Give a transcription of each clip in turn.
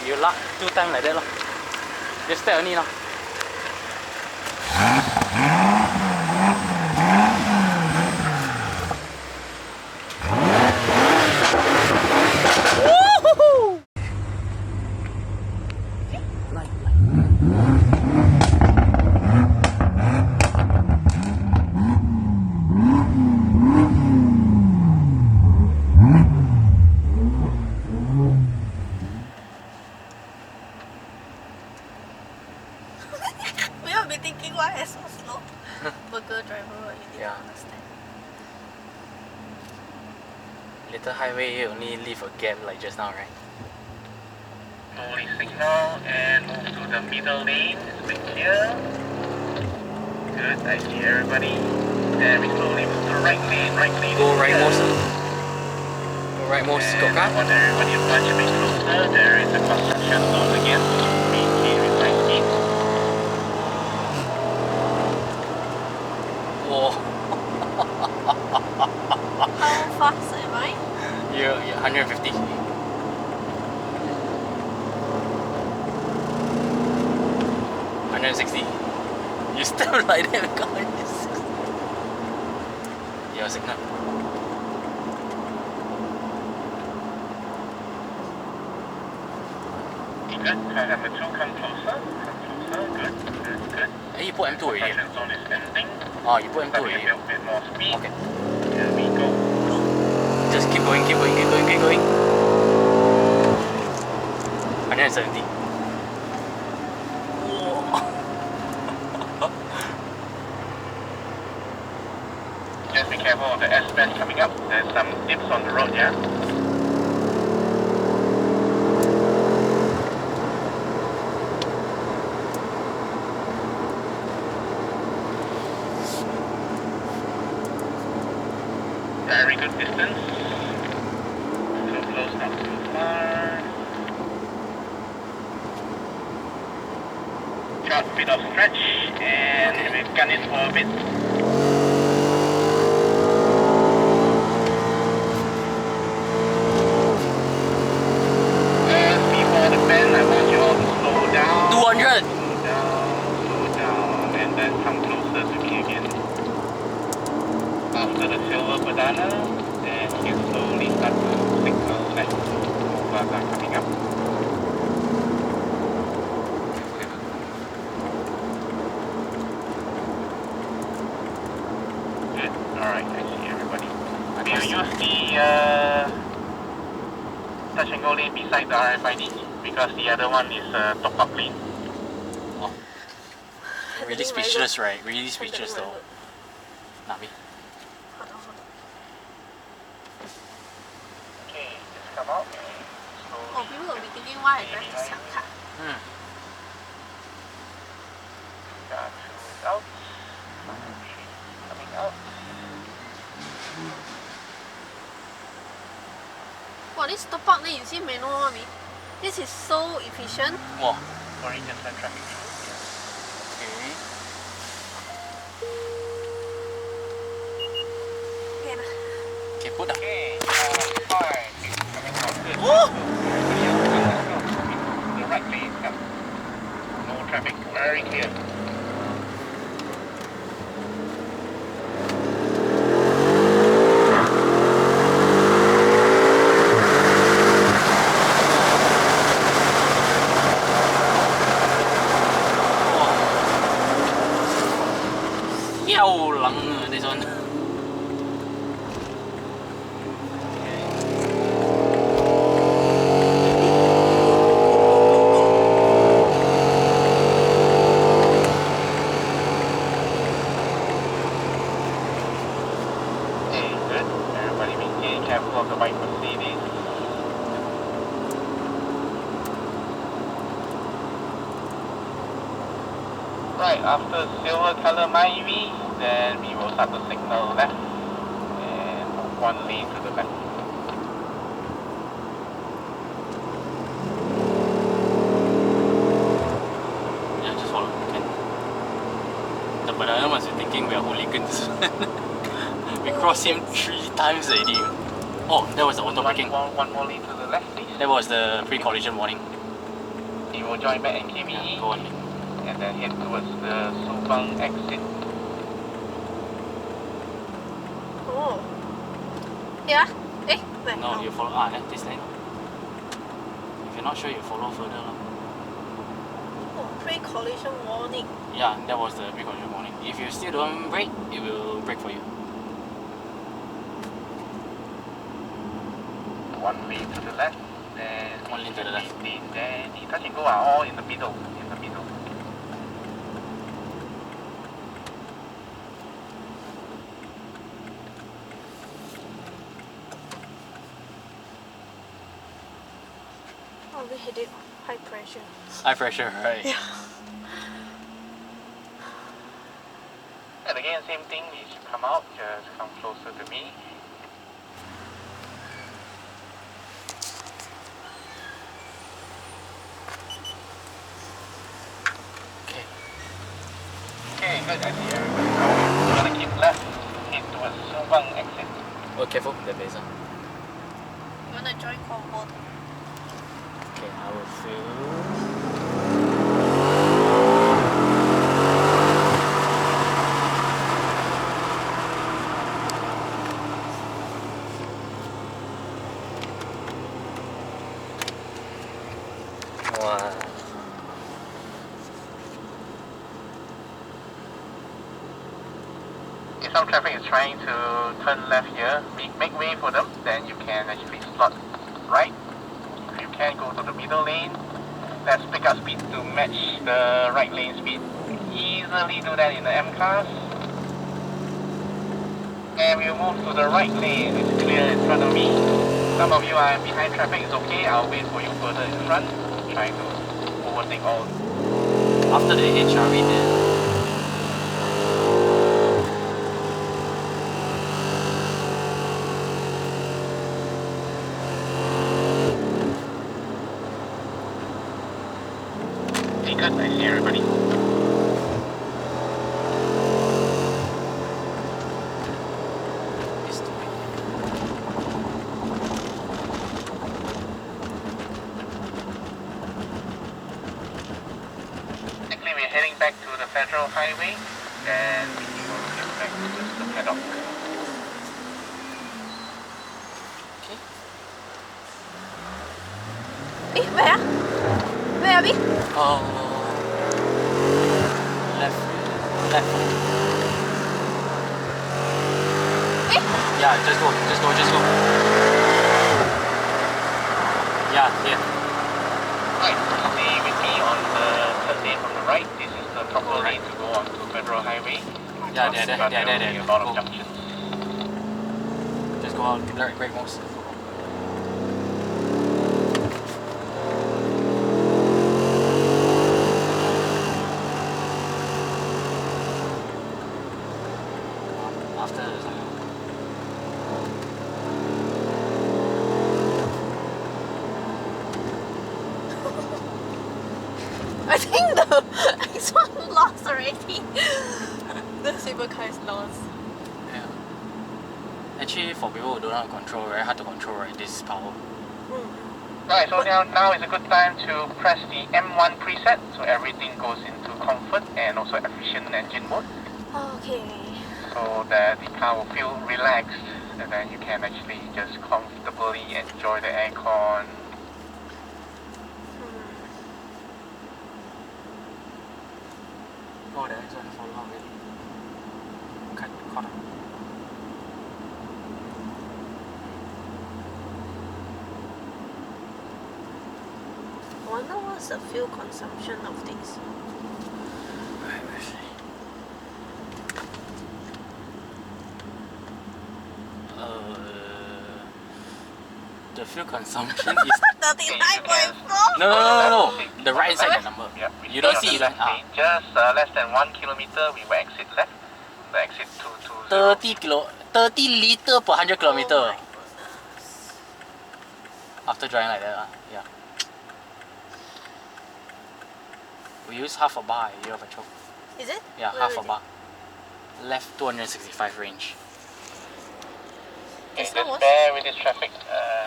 You lock 2 times like that, just step only. Thinking why it's so slow. Burger driver, you need to understand. Little highway only leave a gap like just now, right? Slowly signal and move to the middle lane. It's been clear. Good, I see everybody. Then we slowly move to right lane. Right lane. Go rightmost. Go rightmost. Go car. I want everybody to punch a bit closer. There is a construction zone again. Maintain with my speed. How fast am I? You're 150. 160. You still like that car? Your signal. Good. Number 2, come closer. Good. Hey, you put M2 already. Construction zone is ending. Oh, you put M2 Starting already. a bit more speed. Okay. Here we go. Just keep going. 170. Just be careful of the S-bend coming up. There's some dips on the road, yeah? Very good distance. Too close, not too far. Short bit of stretch, and we've gun it for a bit. Just before the bend, I want you all to slow down. 200. Slow down, and then come closer to me again. After the silver banana, then you slowly start to signal left. Cars are coming up. Good. Alright, I see everybody. We'll use the touch and go lane beside the RFID because the other one is top up lane. Oh. Really speechless, right? Really speechless though. Nabi. Okay, just come out and Oh, people will be thinking why I drive this young car. car 2 is out. 3 coming out. Wow, this top up lane you see manual one, this is so efficient. Wow. Sorry, just a traffic rule. Okay. Okay, nah. Okay, put down. Okay, 5 coming out. Good. Oh! Everybody else, let's go. The right lane, come. No traffic, very clear. This one. Good. Everybody maintain careful of the white Mercedes. Right, after silver color Myvi, then we will start to signal left and move 1 lane to the left. Yeah, just follow. Okay. The banana must be thinking we are hooligans. We crossed him 3 times already. Oh, that was the auto braking. One more lane to the left, please. That was the pre-collision warning. He will join back NKV Go on. and then head towards the Subang exit. Oh. Yeah? Eh? Where? No, you follow. This lane. If you're not sure, you follow further. Oh, pre-collision warning. Yeah, that was the pre-collision warning. If you still don't brake, it will brake for you. One lane to the left, then One lane to the left. Then the touch and go are all in the middle. Oh, we hit it high pressure. High pressure, right? Yeah. And again, same thing. You should come out, just come closer to me. Okay. Okay, good. I see everybody now. We're gonna keep left, head towards Subang exit. Oh, careful, the base. You wanna join convo? Okay, I will fill. Wow. If some traffic is trying to turn left here, make way for them, then you can actually slot right. If you can, go to the middle lane. Let's pick up speed to match the right lane speed. Easily do that in the M cars. And we'll move to the right lane. It's clear in front of me. Some of you are behind traffic, it's okay. I'll wait for you further in front. Trying to overtake all. After the HRV there. Good, I see everybody. Technically, we're heading back to the Federal Highway, and we will get back to the paddock. Okay. Eh, where? Where are we? Left. Eh? Yeah, just go. Yeah, here. Right, stay with me on the third lane from the right. This is the proper lane to go on to Federal Highway. Yeah, But there. there will be a lot of Go. junctions. Just go out, great moves. After the I think the X1 lost already. The super car is lost. yeah. Actually, for people who don't know how to control, very hard to control, right? This power. Right, so now is a good time to press the M1 preset, so everything goes into comfort and also efficient engine mode, Okay. so that the car will feel relaxed, and then you can actually just comfortably enjoy the aircon. Oh, the next one follow up already. Cut corner. I wonder what's the fuel consumption of this. The fuel consumption is 39.4? no. The right side the number. Yeah, You don't see it, right? Just less than 1 kilometer, we will exit left. The exit 220. 30 liter per 100 kilometer. Oh my goodness. After driving like that, yeah. We use half a bar a year of petrol. Is it? Yeah, Where half is a it? bar. Left 265 range. Okay, Just just now was- bear with this traffic.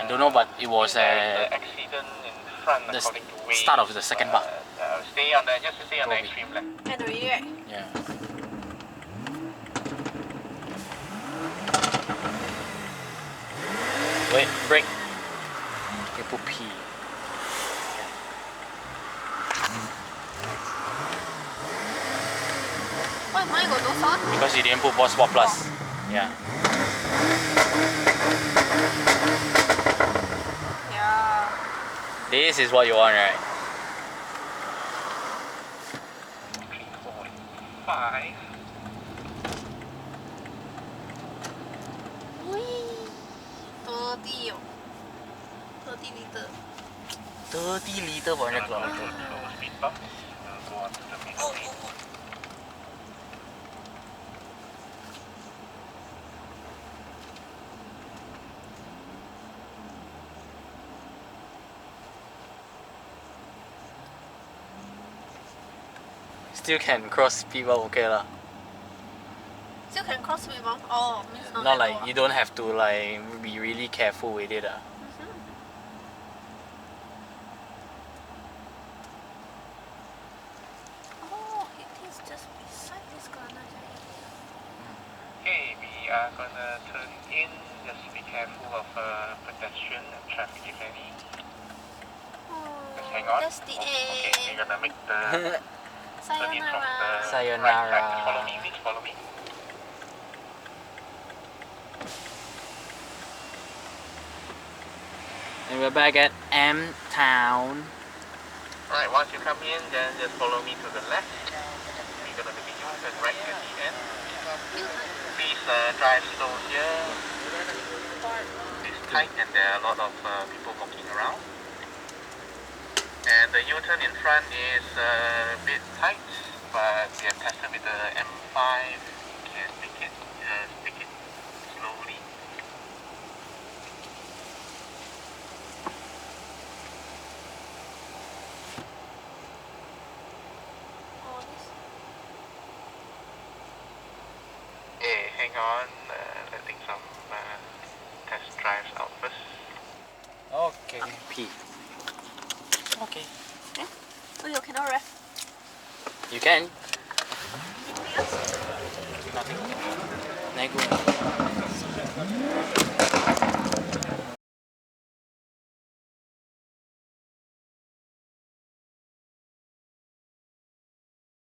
I don't know, but it was there is an accident in front The according to weight. start of the second bar. Stay on the Go extreme left. And already, right? Yeah. Wait, brake. You put P. Why mine got no sound? Because you didn't put Boss Sport Plus. Yeah. Yeah. This is what you want, right? 5. Whee! 30 oh. 30 liter. 30 liter per 100 kilometer. Slow speed bump. We'll go on to the middle lane. Still can cross people, okay lah. Still can cross speed bump? Oh, means not Not that like low, you don't have to like be really careful with it. Oh, it is just beside this corner. Okay, we are gonna turn in. Just be careful of pedestrian and traffic if any. Just hang on. That's the Okay, end. we're gonna make the turn in from the Sayonara. right side. Just follow me, please follow me. And we're back at M Town. Alright, once you come in, then just follow me to the left. We're gonna make a U-turn right at the end. Please drive slow here. It's tight and there are a lot of people walking around. And the U-turn in front is a bit tight, but we have tested with the M5. You can stick it slowly. Oh, this. Hey, hang on, letting some test drives out first. Okay. P. Okay. Oh, you cannot rest. You can. Anything else? Nothing. Nego.